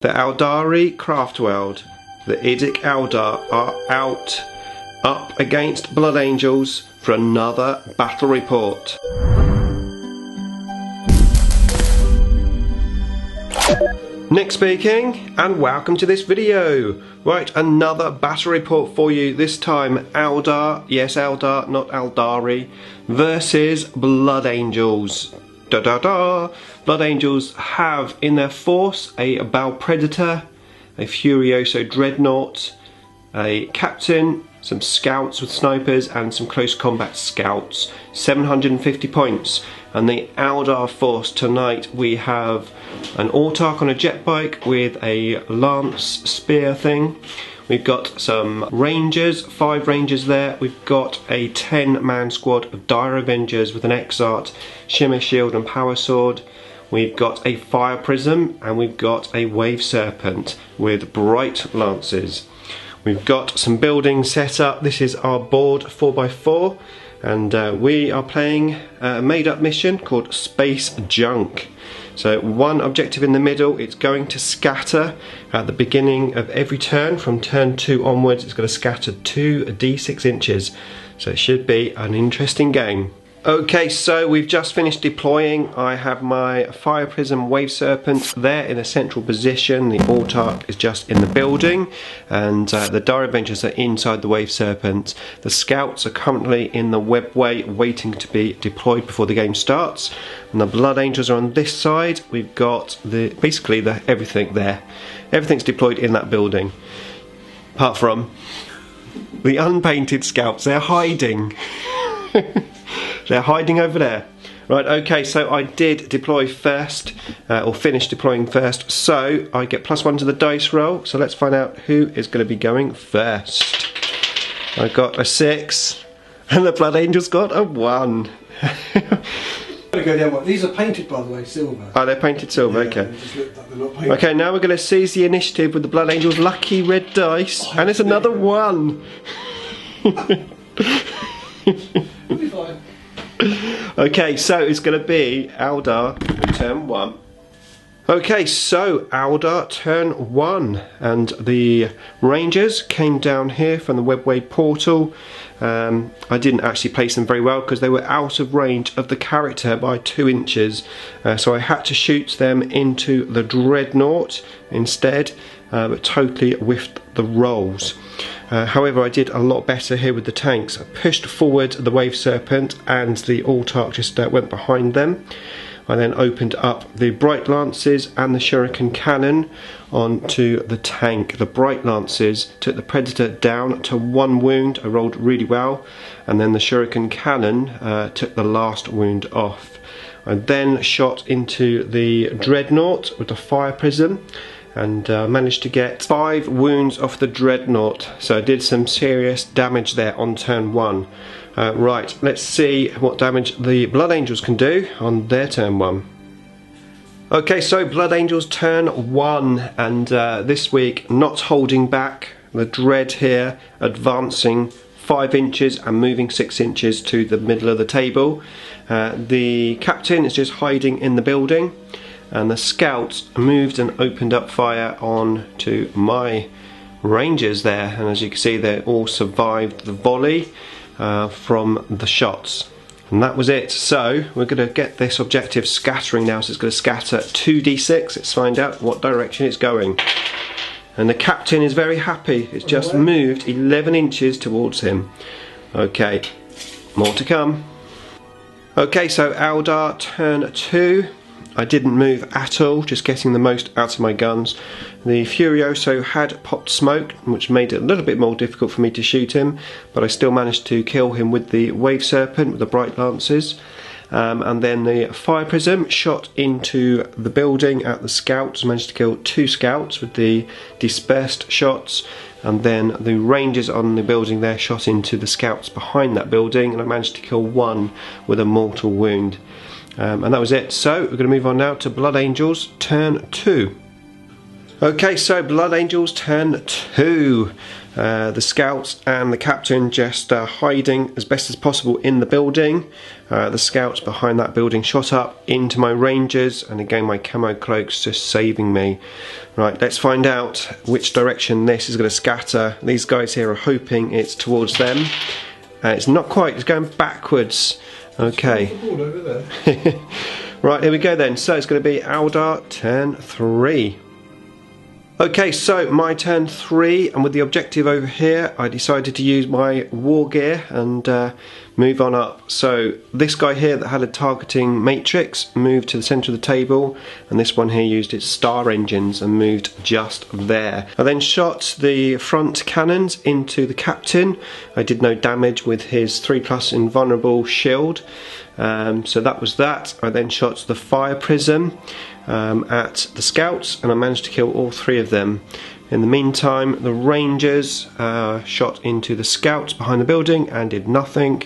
The Aeldari craft world, the Edic Eldar are up against Blood Angels for another battle report. Nick speaking, and welcome to this video. Right, another battle report for you. This time Eldar, yes Eldar, not Aeldari, versus Blood Angels. Blood Angels have in their force a Bow Predator, a Furioso Dreadnought, a Captain, some Scouts with Snipers and some Close Combat Scouts. 750 points. And the Eldar force tonight, we have an Autarch on a jet bike with a Lance Spear thing. We've got some Rangers, 5 Rangers there. We've got a 10-man squad of Dire Avengers with an Exarch, Shimmer Shield and Power Sword. We've got a Fire Prism and we've got a Wave Serpent with Bright Lances. We've got some buildings set up. This is our board 4x4 and we are playing a made up mission called Space Junk. So one objective in the middle, it's going to scatter at the beginning of every turn. From turn 2 onwards, it's going to scatter 2 d6 inches. So it should be an interesting game. Okay, so we've just finished deploying. I have my Fire Prism Wave Serpent there in a central position. The Autarch is just in the building, and the Dire Avengers are inside the Wave Serpent. The Scouts are currently in the webway waiting to be deployed before the game starts. And the Blood Angels are on this side. We've got basically everything there. Everything's deployed in that building. Apart from the unpainted Scouts, they're hiding. They're hiding over there. Right, okay, so I did deploy first, or finish deploying first, so I get +1 to the dice roll, so let's find out who is going to be going first. I got a 6, and the Blood Angels got a 1. These are painted, by the way, silver. Oh, they're painted silver, yeah, okay. They just look like they're not painted. Okay, now we're going to seize the initiative with the Blood Angels' lucky red dice, and it's another 1. We'll be fine. Okay, so it's going to be Eldar turn 1. Okay, so Eldar turn 1, and the Rangers came down here from the webway portal. I didn't actually place them very well because they were out of range of the character by 2 inches, so I had to shoot them into the Dreadnought instead, but totally whiffed the rolls. However, I did a lot better here with the tanks. I pushed forward the Wave Serpent and the Autarch just went behind them. I then opened up the Bright Lances and the Shuriken Cannon onto the tank. The Bright Lances took the Predator down to 1 wound. I rolled really well, and then the Shuriken Cannon took the last wound off. I then shot into the Dreadnought with the Fire Prism and managed to get 5 wounds off the Dreadnought, so I did some serious damage there on turn 1. Right, let's see what damage the Blood Angels can do on their turn 1. Okay, so Blood Angels turn 1, and this week not holding back. The Dread here advancing 5 inches and moving 6 inches to the middle of the table. The Captain is just hiding in the building, and the Scouts moved and opened up fire on to my Rangers there, and as you can see they all survived the volley from the shots, and that was it. So we're going to get this objective scattering now, so it's going to scatter 2d6. Let's find out what direction it's going, and the Captain is very happy. It's just moved 11 inches towards him. Okay, more to come. Okay, so Eldar turn 2. I didn't move at all, just getting the most out of my guns. The Furioso had popped smoke, which made it a little bit more difficult for me to shoot him, but I still managed to kill him with the Wave Serpent with the Bright Lances. And then the Fire Prism shot into the building at the Scouts, managed to kill 2 Scouts with the dispersed shots, and then the Rangers on the building there shot into the Scouts behind that building, and I managed to kill 1 with a mortal wound. And that was it. So we're going to move on now to Blood Angels turn 2. Okay, so Blood Angels turn 2. The scouts and the captain just hiding as best as possible in the building. The scouts behind that building shot up into my rangers, and again my camo cloaks just saving me. Right, let's find out which direction this is going to scatter. These guys here are hoping it's towards them. It's not quite, it's going backwards. Okay. Right, here we go then. So it's going to be Eldar turn 3. Okay, so my turn 3, and with the objective over here, I decided to use my war gear and move on up. So this guy here that had a targeting matrix moved to the centre of the table, and this one here used its star engines and moved just there. I then shot the front cannons into the captain. I did no damage with his 3+ invulnerable shield. So that was that. I then shot the fire prism at the scouts, and I managed to kill all 3 of them. In the meantime, the rangers shot into the scouts behind the building and did nothing,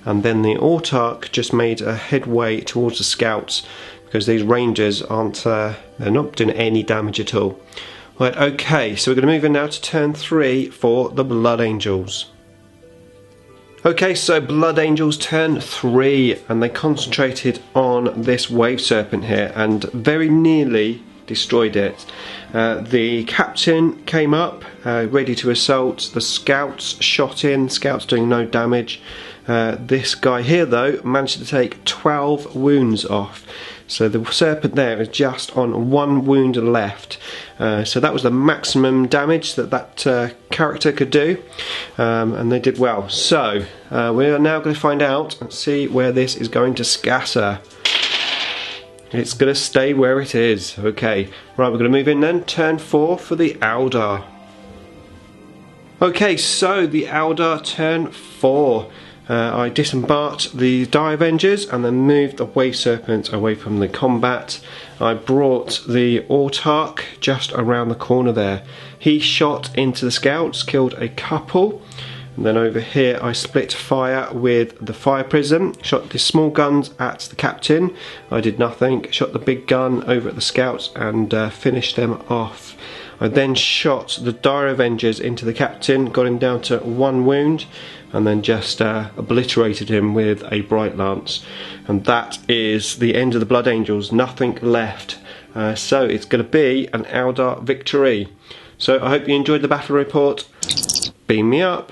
and then the autarch just made a headway towards the scouts because these rangers aren't they're not doing any damage at all. Right, okay, so we're going to move in now to turn 3 for the Blood Angels. Okay, so Blood Angels turn 3, and they concentrated on this wave serpent here and very nearly destroyed it. The captain came up ready to assault. The scouts shot in, scouts doing no damage. This guy here though managed to take 12 wounds off. So the serpent there is just on 1 wound left. So that was the maximum damage that character could do, and they did well. So we are now going to find out and see where this is going to scatter. It's going to stay where it is. Okay, right, we're going to move in then. Turn 4 for the Eldar. Okay, so the Eldar turn 4. I disembarked the Die Avengers and then moved the Wave Serpent away from the combat. I brought the Autarch just around the corner there. He shot into the scouts, killed a couple. And then over here I split fire with the fire prism, shot the small guns at the captain. I did nothing, shot the big gun over at the scouts and finished them off. I then shot the Dire Avengers into the captain, got him down to 1 wound, and then just obliterated him with a Bright Lance. And that is the end of the Blood Angels, nothing left. So it's going to be an Eldar victory. So I hope you enjoyed the battle report. Beam me up.